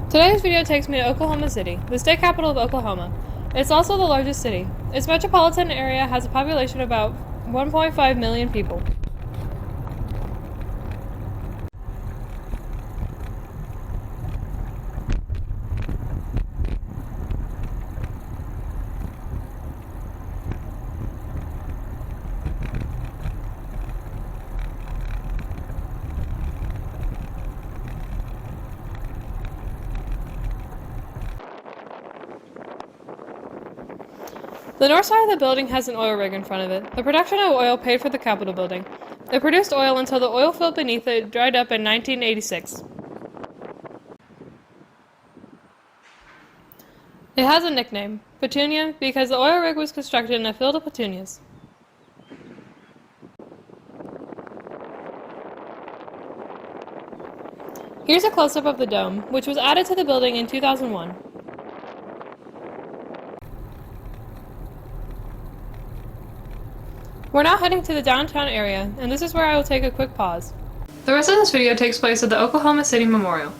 Today's video takes me to Oklahoma City, the state capital of Oklahoma. It's also the largest city. Its metropolitan area has a population of about 1.5 million people. The north side of the building has an oil rig in front of it. The production of oil paid for the Capitol building. It produced oil until the oil field beneath it dried up in 1986. It has a nickname, Petunia, because the oil rig was constructed in a field of petunias. Here's a close-up of the dome, which was added to the building in 2001. We're now heading to the downtown area, and this is where I will take a quick pause. The rest of this video takes place at the Oklahoma City Memorial.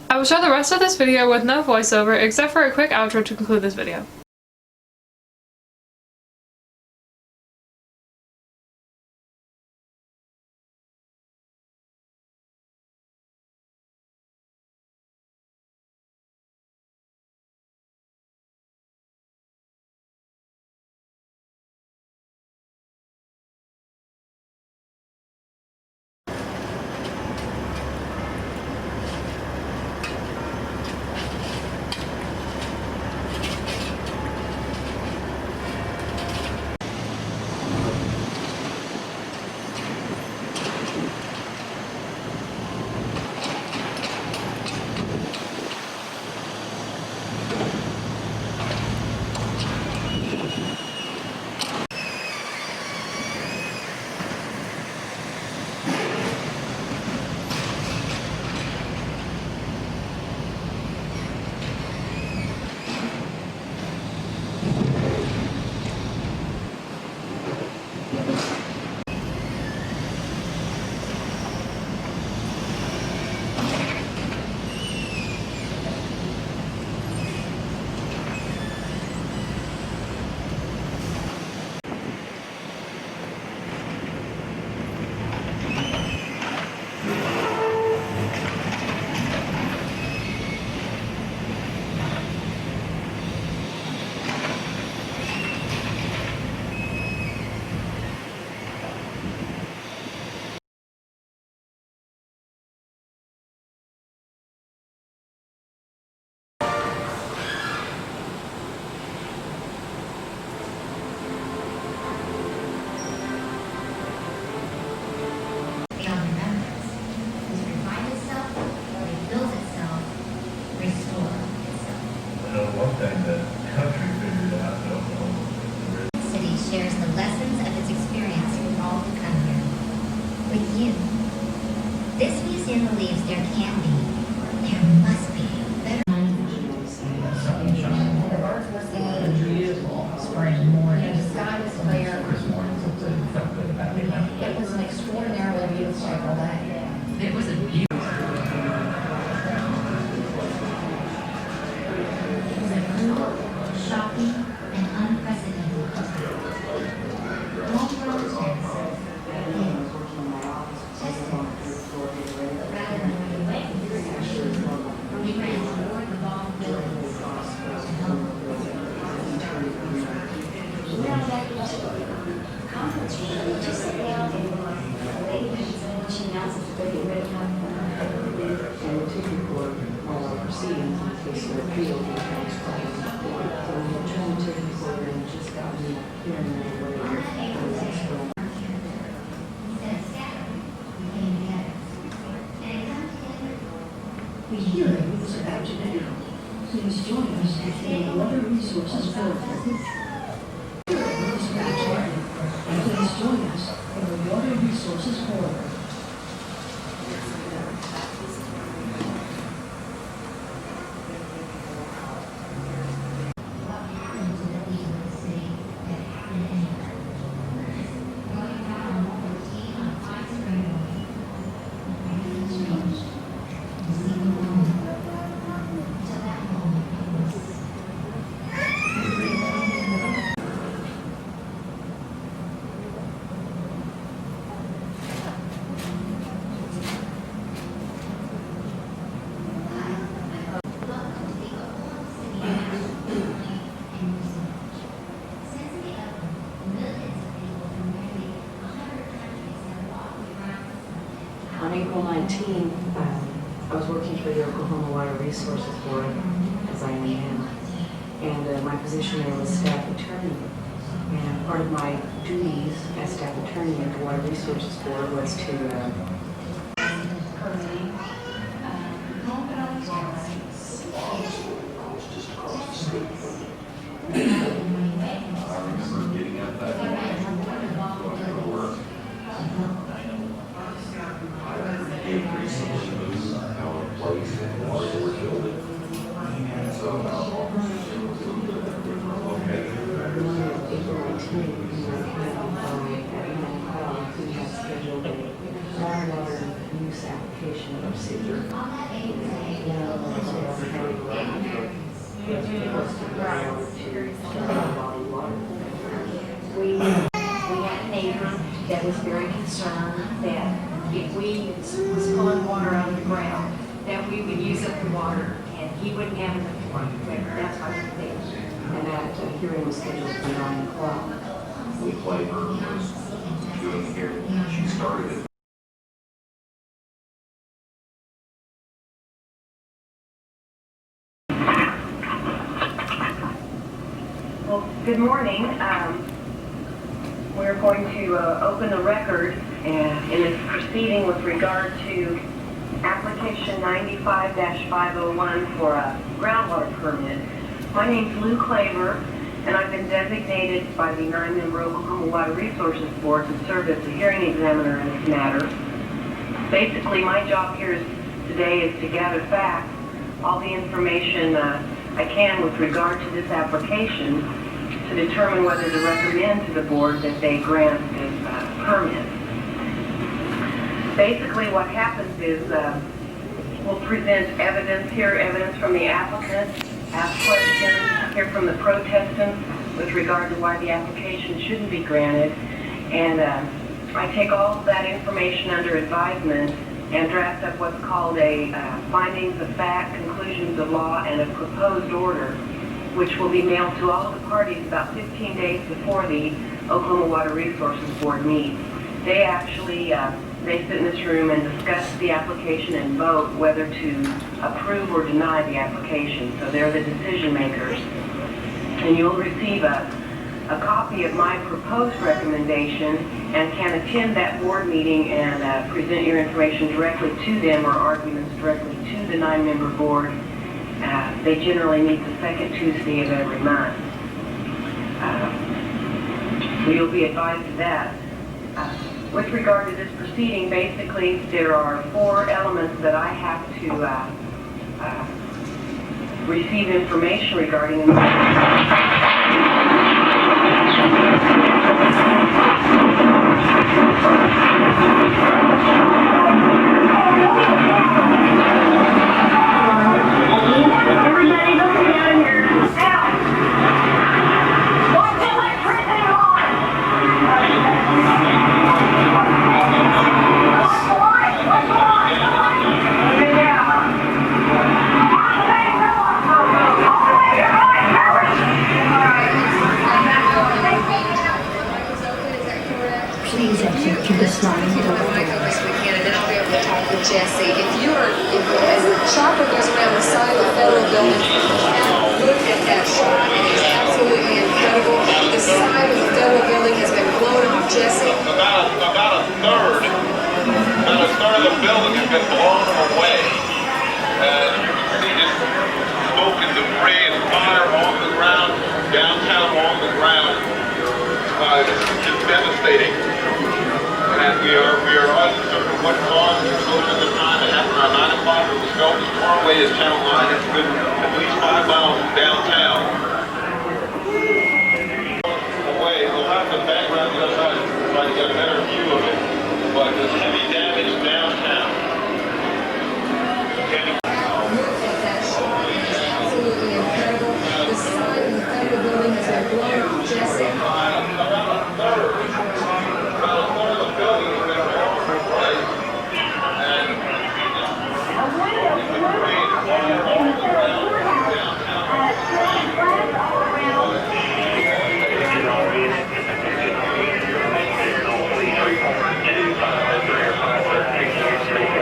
I will show the rest of this video with no voiceover except for a quick outro to conclude this video. One thing that the country figured out, the city shares the lessons of its experience with all who come here. With you. This museum believes there can be, there must be, better. The birds were singing beautiful spring morning. The sky was clear. It was an extraordinarily beautiful day. It was a beautiful. Shocking and unprecedented. Long road tests. Just once. Rather than wait for discussion, we ran toward the long buildings to help. Now back to conference room. Just sit down and she announces that they're ready to have and we'll take report all our proceedings in case they're appealed and transcribed. So we're trying to take report and just got me here and there. The hearing is about to begin. Please join us at the Water Resources Board. The hearing is about to begin. And please join us for the Water Resources Board. April 19th, I was working for the Oklahoma Water Resources Board, as I am now, and my position there was staff attorney. And part of my duties as staff attorney at the Water Resources Board was to Getting up that work. Gave resources, how it plays, water we're building. And so, April 19th, we had scheduled a water use application procedure. We had a neighbor that was very concerned that if we was pulling water out of the ground, that we would use up the water and he wouldn't have enough water. That's why we're there. And that hearing was scheduled for 9 o'clock. we played her was doing here, she started it. Well, good morning. We're going to open the record in this proceeding with regard to application 95-501 for a groundwater permit. My name's Lou Claver, and I've been designated by the 9-member Oklahoma Water Resources Board to serve as the hearing examiner in this matter. Basically, my job here today is to gather facts, all the information I can with regard to this application to determine whether to recommend to the board that they grant this permit. Basically what happens is we'll present evidence from the applicant, ask questions, hear from the protestants with regard to why the application shouldn't be granted, and I take all of that information under advisement and draft up what's called a findings of fact, conclusions of law, and a proposed order, which will be mailed to all of the parties about 15 days before the Oklahoma Water Resources Board meets. They actually, they sit in this room and discuss the application and vote whether to approve or deny the application. So they're the decision makers. And you'll receive a copy of my proposed recommendation and can attend that board meeting and present your information directly to them or arguments directly to the 9-member board. They generally meet the second Tuesday of every month. So you'll be advised of that. With regard to this proceeding, basically there are 4 elements that I have to receive information regarding. Everybody look down here. Out! What's the electricity on? What's the light? What's the light? Yeah. Please exit to the slide door. And then I'll be able to talk with Jesse. As the chopper goes around the side of the federal building, look at that shot. It is absolutely incredible. The side of the federal building has been blown off, Jesse. About a third of the building has been blown away. And you can see just smoke and debris and fire on the ground, downtown on the ground. It's just devastating. And we are uncertain what caused the explosion at the time. It happened around 9 o'clock. It was felt as far away as Channel 9. It's been at least 5 miles from downtown. Away. We'll have to back around the other side to try to get a better view of it. But there's heavy damage downtown. Look at that shot. It is absolutely incredible. The side of the federal building has been blown off, Jesse. Attention all units, report to 503 or 513 Street.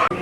My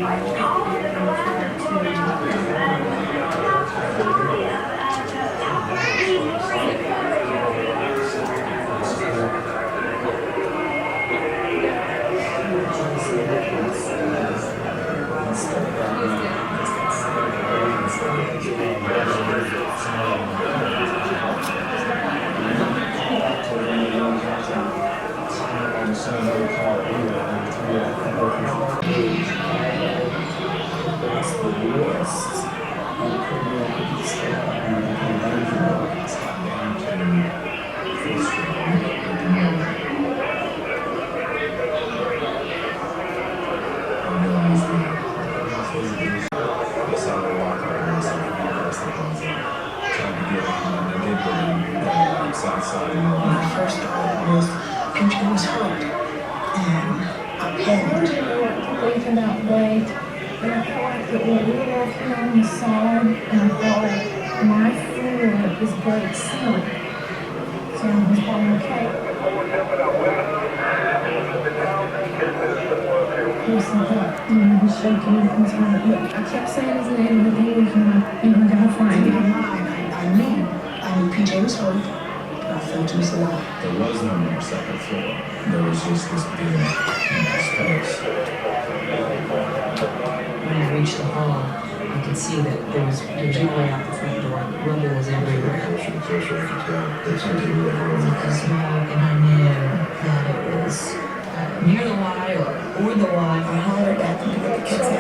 first thought was PJ was hurt, and I panicked. Thinking about Blake, but I felt like that when we left him on the side, and I felt like my fear was Blake's son. So I was probably okay. He was like, he was shaking, he was hurt. But I kept saying his name, but he was not, and we're gonna find him. I knew PJ was hurt, but I felt he was alive. There was no more second floor. There was just this big empty space. When I reached the hall, I could see that there was no way out the front door. Rubble was everywhere. It's smoke, And I knew that it was near the Y or the Y. I hollered at them to get the kids out.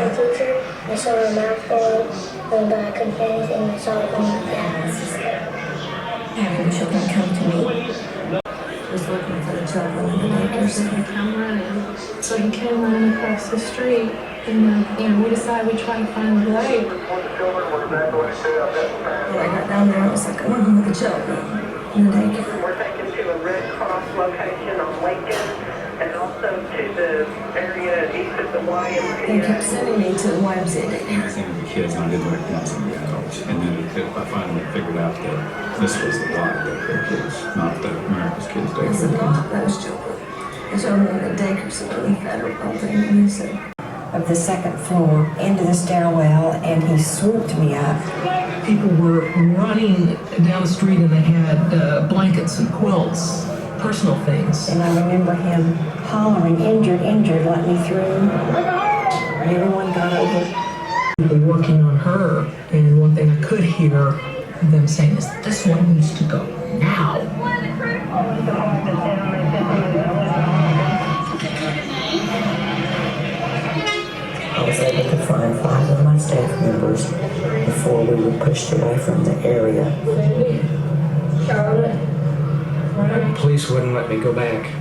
I saw her mouth full, and I couldn't hear anything. I saw her going fast. Having the children come to me. Was looking for the children in the neighbors and come running. So he came running across the street, and we decided we'd try to find Blake. When I got down there, I was like, I want to go with the children in the daycare. We're taken to a Red Cross location on Lincoln and also to the area east of the YMCA. They kept sending me to the YMCA daycare. I think of the kids, and I didn't recognize them the adults. And then I finally figured out that this was the Y daycare kids, not the America's Kids I said, daycare. not those children. The children in the daycare center in Federal building. And he said, of the second floor into the stairwell, and he swooped me up. People were running down the street and they had blankets and quilts, personal things. And I remember him hollering, injured, injured, let me through. And everyone got over. People working on her, and one thing I could hear them saying is, this one needs to go now. I was able to find 5 of my staff members before we were pushed away from the area. The police wouldn't let me go back.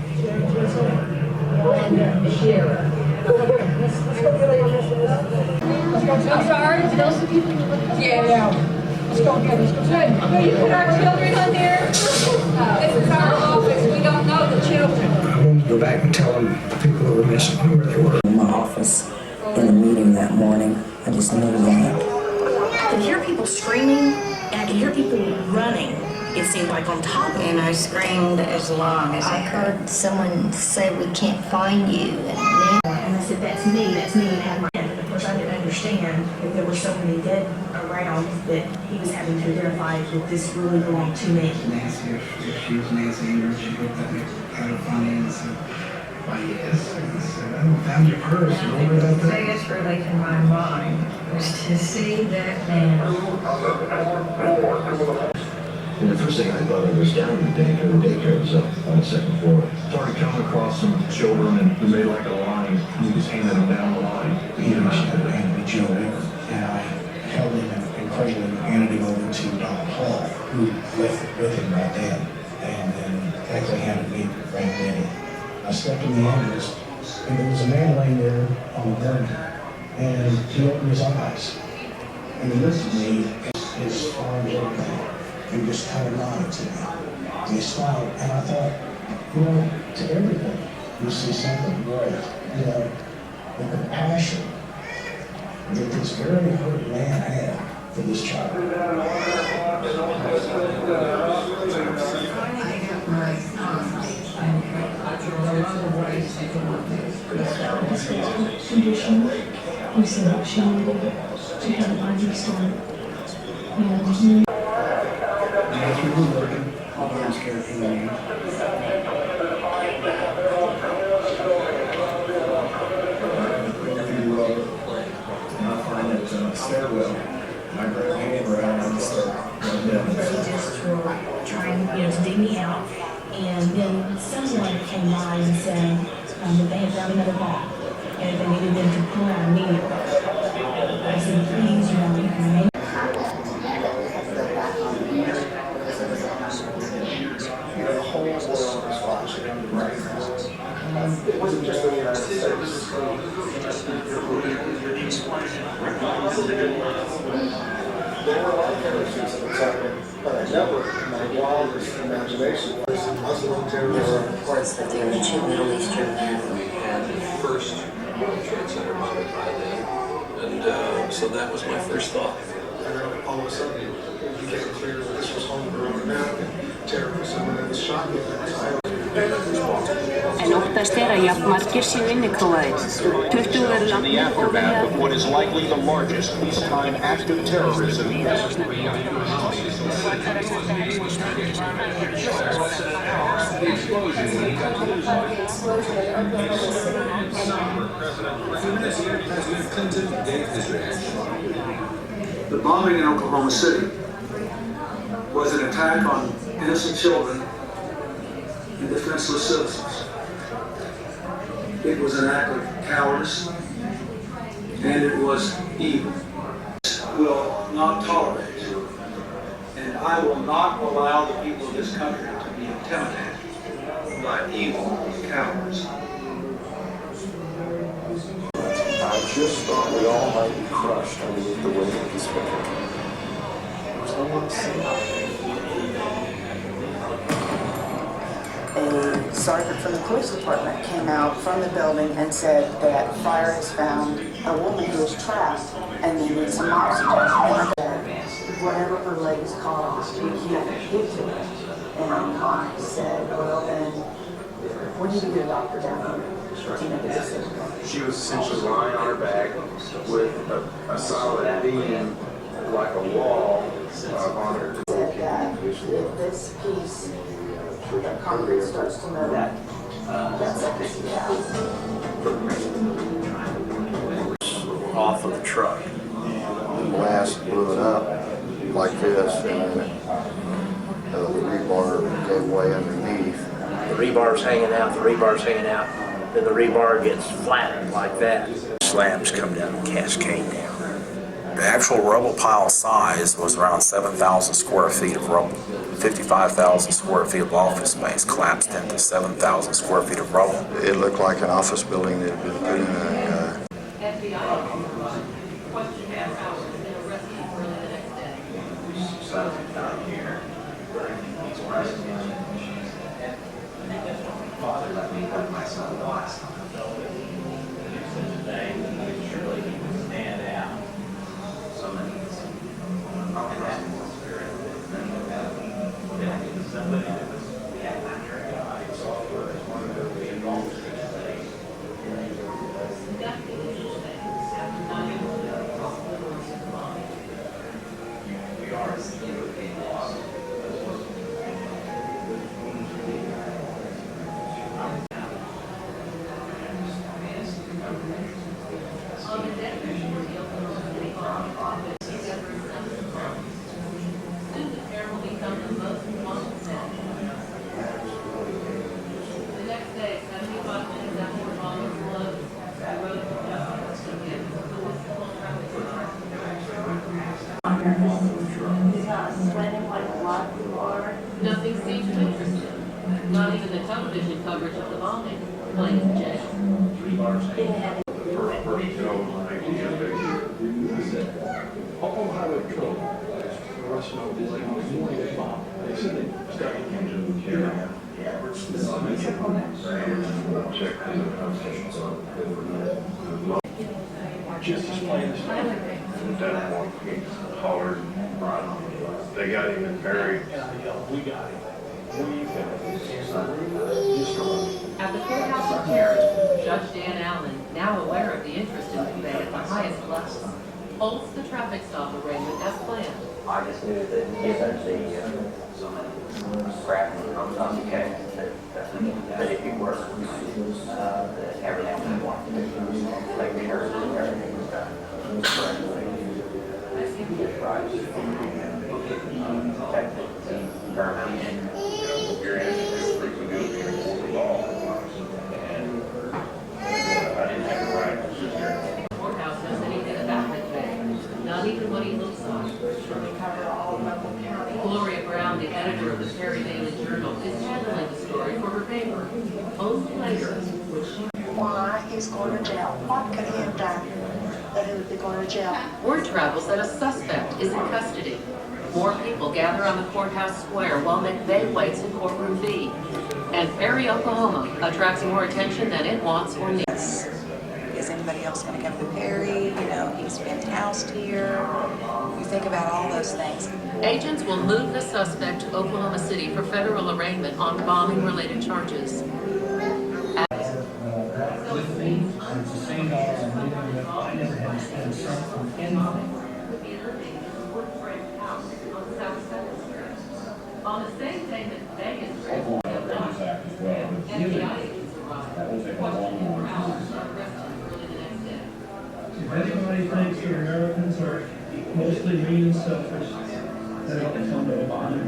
I'm sorry, those people. Yeah. Let's go get us. Will you put our children on here? This is our office. We don't know the children. I wanted to go back and tell them the people who were missing where they were. In my office, in a meeting that morning, I just knew that. I could hear people screaming, and I could hear people running. It seemed like on top of me. And I screamed as long as I could. Heard someone say, "We can't find you." And I said, that's me, and had my hand. And of course, I didn't understand that there were so many dead around that he was having to identify that this really belonged to me. Nancy, if she was Nancy Ingram, she looked at me, had her funny and said, why yes. And I said, I found your purse. You remember that The thing? biggest relief in my mind was to see that man. And the first thing I thought of was down in the daycare was up on the second floor. Started coming across some children and we made like a line. We just handed them down the line. He initiated handed me Joe Ingram, and I held him and cradled him and handed him over to Donald Hall, who left with him right then, and then actually handed me Frank Denny. I stepped in the ambulance, and there was a man laying there on the ground, and he opened his eyes, and he looked at me, his arms open, and just kind of nodded to me. And he smiled, and I thought, to everything, you see something great, the compassion that this very hurt man had for this child. Condition. we said that she needed, she had an IV stone. And he As we were working, Alarms care came in. And I find that stairwell, I grab hammer out on the stair. they just were trying, to dig me out. And then someone came by and said that they had found another bag and they needed them to pull out immediately. I said, please, you can make The whole world was watching. It wasn't just the United States. There were a lot of parachutes at the time, but I never, in my wildest imagination, was Muslim terrorism. There were reports that there were 2 Middle Eastern men. And first World Trade Center bombing by then. And so that was my first thought. And then all of a sudden, it became clear that this was homegrown American terrorism, and it was shocking at that time. En óttast að jafnmargir séu innikoðaðir. 20 eru In the aftermath of what is likely the largest peacetime act of terrorism ever. The bombing in Oklahoma City was an attack on innocent children and defenseless citizens. It was an act of cowardice, and it was evil. Will not tolerate, and I will not allow the people of this country to be intimidated by evil cowards. I just thought we all might be crushed underneath the weight of this victory. There was no one to see. A sergeant from the police department came out from the building and said that fire has found a woman who is trapped and they need some oxygen. And whatever her legs caused, we can't get to it. And I said, well, then we need to get a doctor down here to make a decision. She was essentially lying on her back with a solid beam, like a wall, on her. Said that if this piece of concrete starts to move, that's like this off of the truck. The blast blew it up like this, and the rebar gave way underneath. The rebar's hanging out, then the rebar gets flattened like that. Slabs come down and cascade down. The actual rubble pile size was around 7,000 square feet of rubble. 55,000 square feet of office space collapsed into 7,000 square feet of rubble. It looked like an office building that had been put in a Father let me put my son last time. Stand out. So many. Somebody that was Nothing seems interested. Not even the television coverage of the bombing. Playing in jail. Highway Patrol. The Russian morning of the bomb. They said they started into the camera. Just explain this. Hollered. They got him buried. We got him. At the courthouse of Terrace, Judge Dan Allen, now aware of the interest in McVeigh at the highest levels, holds the traffic stop arraignment as planned. I just knew that given the graph on the case, that if you were, that everything was going to do, make sure that everything was done correctly. Right. Protected the paramount. You're in the law. And I didn't have the right to sit there. The courthouse knows anything about McVeigh, not even what he looks like. Gloria Brown, the editor of the Perry Daily Journal, is handling the story for her paper. Only later would she. Why he's going to jail? What could he have done that he would be going to jail? Word travels that a suspect is in custody. More people gather on the courthouse square while McVeigh waits in courtroom B. And Perry, Oklahoma attracts more attention than it wants or needs. Is anybody else going to come to Perry? You know, he's been housed here. You think about all those things. Agents will move the suspect to Oklahoma City for federal arraignment on bombing-related charges. On the same day that Vegas If anybody thinks that Americans are mostly mean and selfish, then I'll come to Obama.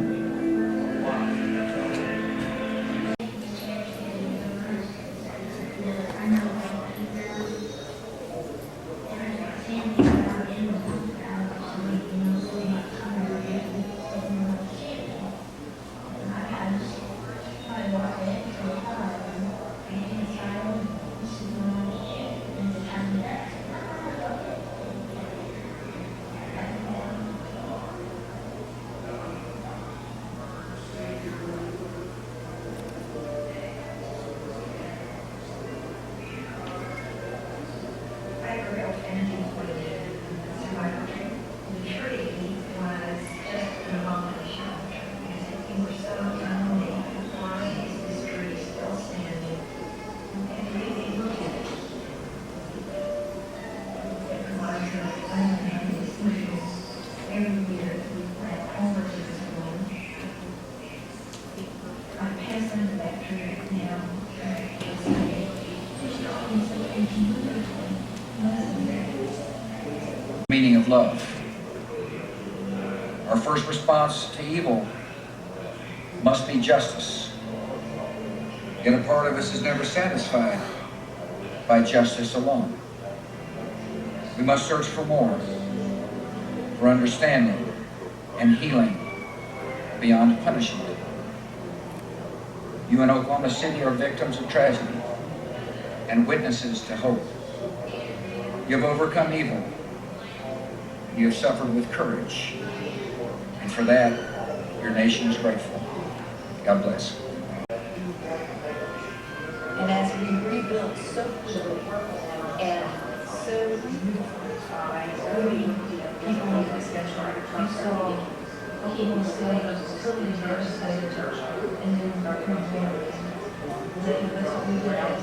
Meaning of love. Our first response to evil must be justice. Yet a part of us is never satisfied by justice alone. We must search for more, for understanding and healing beyond punishment. You in Oklahoma City are victims of tragedy and witnesses to hope. You have overcome evil. You have suffered with courage. And for that, your nation is grateful. God bless. And as we rebuilt so quickly and so people in this country, we saw people say, totally devastated, and then our families. That's what we did.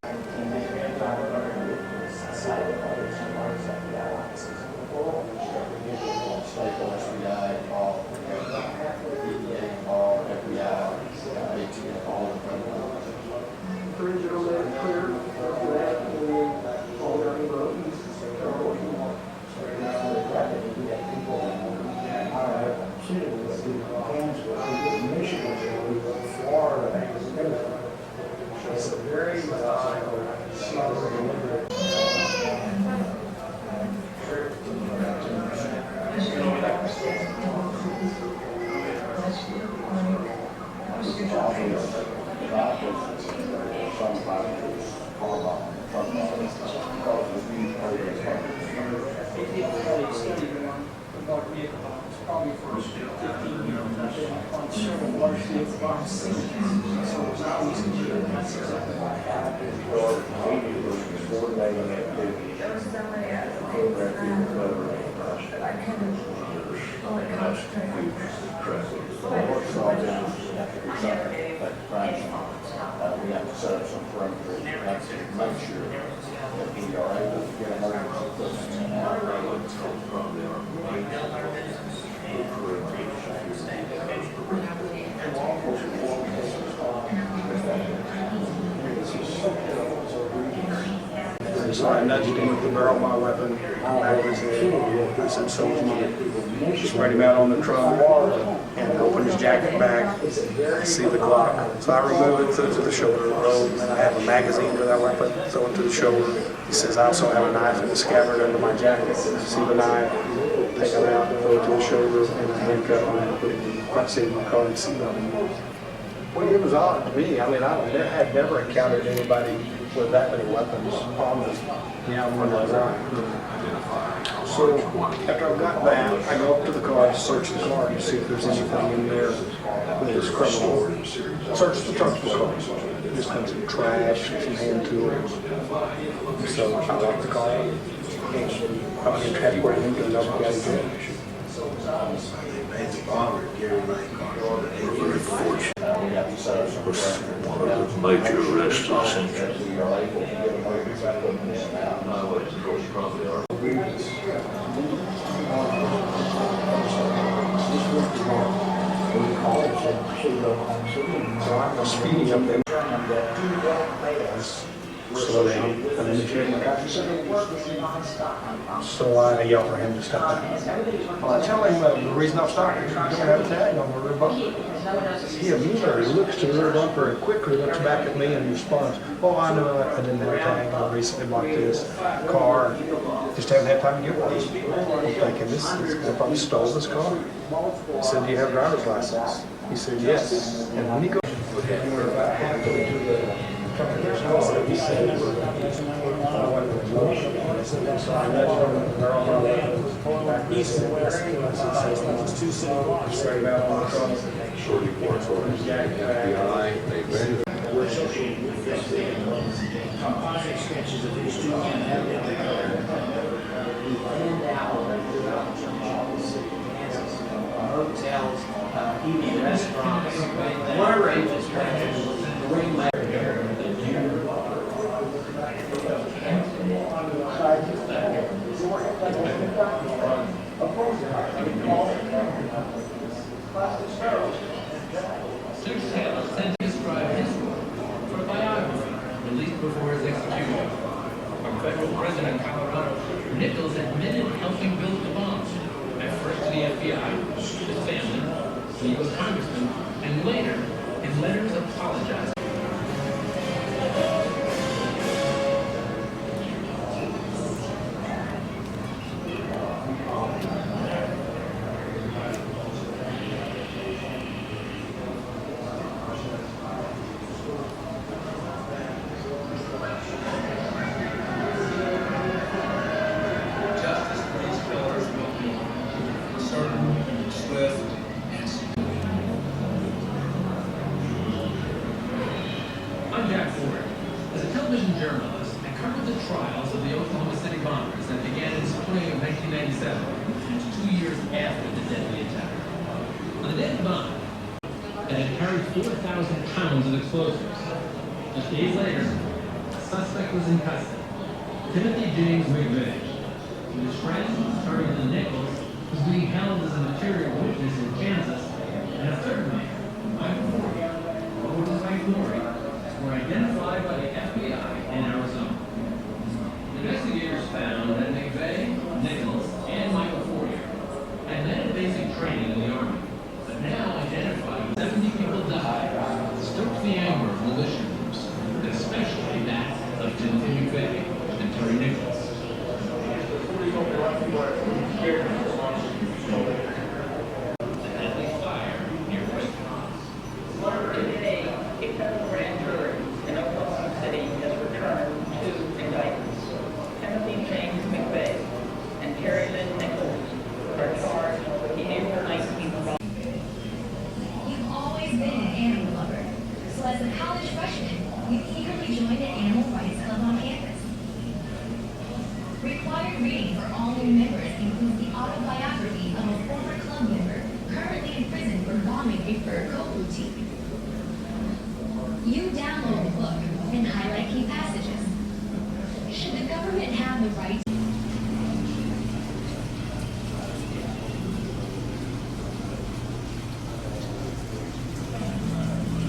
It's a very probably for 15 years, on several large fields of armed scenes. So it was always considered, and that's exactly what happened. I couldn't fully concentrate. We have to set up some perimeters to make sure that we are able to get emergency equipment out of So I nudged him with the barrel of my weapon over his head. I said, "Soldier," spread him out on the trunk and open his jacket bag, see the Glock. So I remove it, throw it to the shoulder, roll, and I have a magazine for that weapon, throw it to the shoulder. He says, "I also have a knife in the scabbard under my jacket." See the knife, take it out, throw it to the shoulder, and I handcuff him and put him in the front seat of my car and seat on him. Well, it was odd to me. I mean, I had never encountered anybody with that many weapons on them. Yeah, one of those. So after I've got that, I go up to the car, search the car to see if there's anything in there that is criminal. Search the trunk of the car. Just kind of some trash, some hand tools. So I locked the car up and I went and transported him to another county jail. One of the major arrests in Central. Speeding up there. Slow down. And then if you so I yell for him to stop that. Well, I tell him the reason I'm stopping is because you don't have a tag on the rear bumper. He immediately looks to the rear bumper and quickly looks back at me and responds, "Oh, I know I didn't have a tag. I recently bought this car. Just haven't had time to get one." I'm thinking, they probably stole this car. I said, "Do you have a driver's license?" He said, "Yes." And when he goes, we're about halfway to the there's no way he said it was so I nudged him with the barrel of my weapon back east and west. Straight out on the trunk. Short reports over his jacket bag. We're social sketches of his student and hotels, even restaurants, whatever agents bring my Six Taylor sent to describe his work for a biography released before his execution. From federal prison in Colorado, Nichols admitted helping build the bomb, at first to the FBI, his family, the U.S. congressman, and later in letters apologizing. I'm Jack Ford. As a television journalist, I covered the trials of the Oklahoma City bombers that began in spring of 1997, 2 years after the deadly attack. On the day of the bomb, that had carried 4,000 pounds of explosives. Just days later, a suspect was in custody. Timothy James McVeigh, with his friend, Sergeant Nichols, was being held as a material witness in Kansas, and a third man, Michael Forey, Mike Forey, were identified by the FBI in Arizona. Investigators found that McVeigh, Nichols, and Michael Forey had met basic training in the Army, but now identified 70 people died, stoked the anger of militia groups, and especially that of Timothy McVeigh and Terry Nichols. The deadly fire near West Palm. Today, a federal grand jury in Oklahoma City has returned 2 government have the right?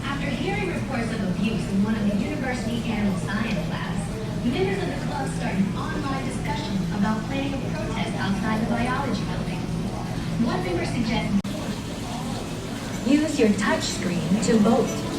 After hearing reports of abuse in one of the university animal science labs, members of the club started an online discussion about planning a protest outside the biology building. One member suggested use your touch screen to vote.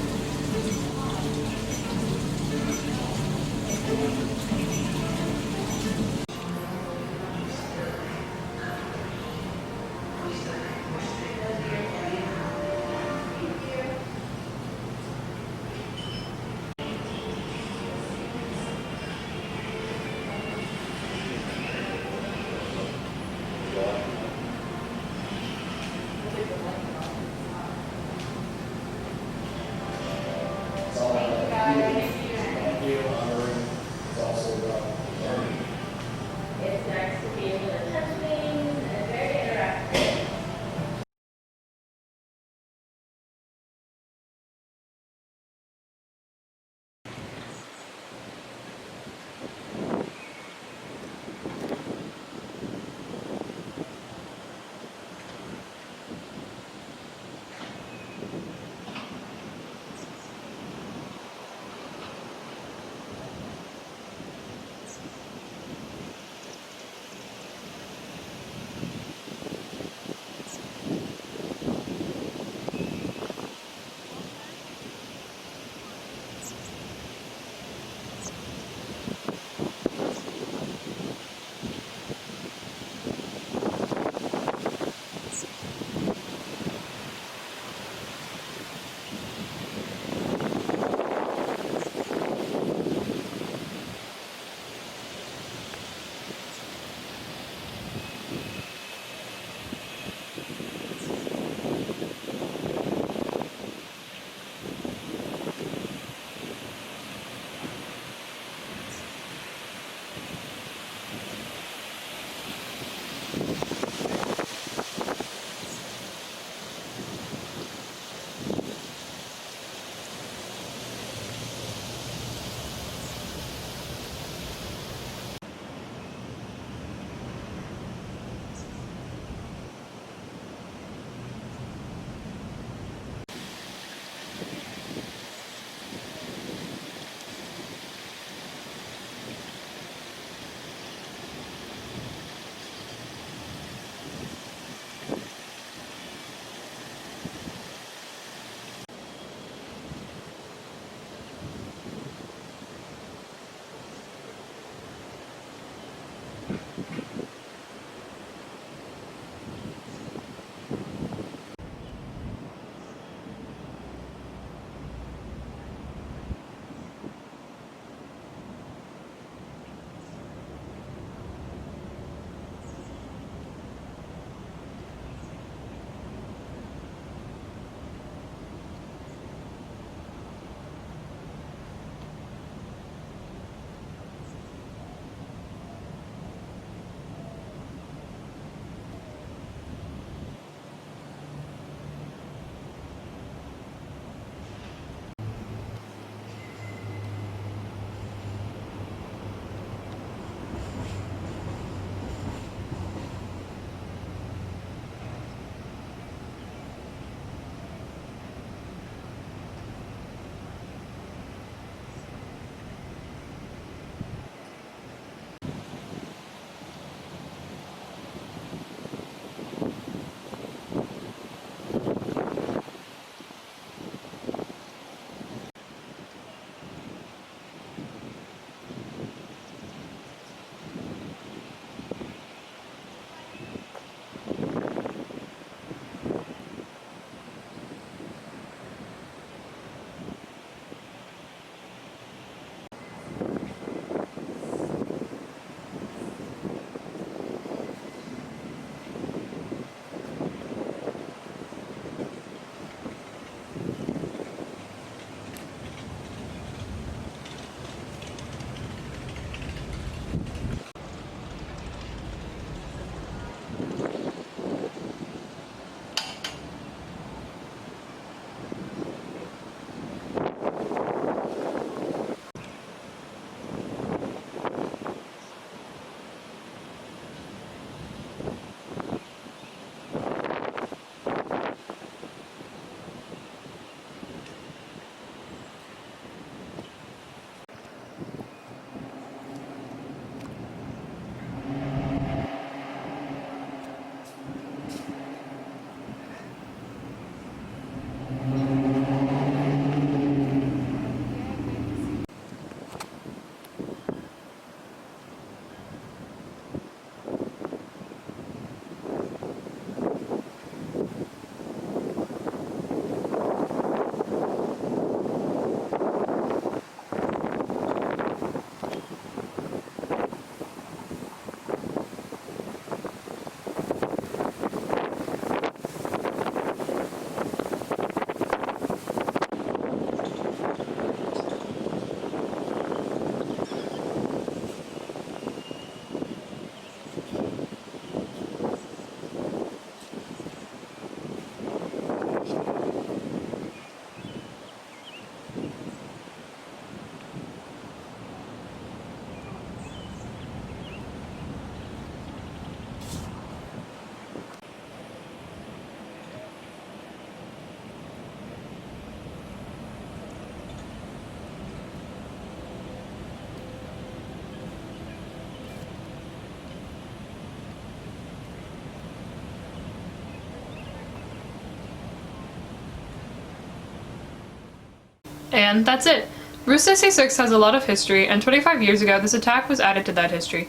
And that's it. Route 66 has a lot of history, and 25 years ago this attack was added to that history.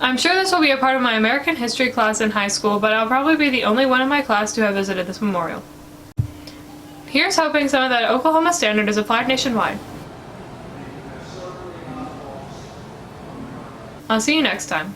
I'm sure this will be a part of my American history class in high school, but I'll probably be the only one in my class to have visited this memorial. Here's hoping some of that Oklahoma standard is applied nationwide. I'll see you next time.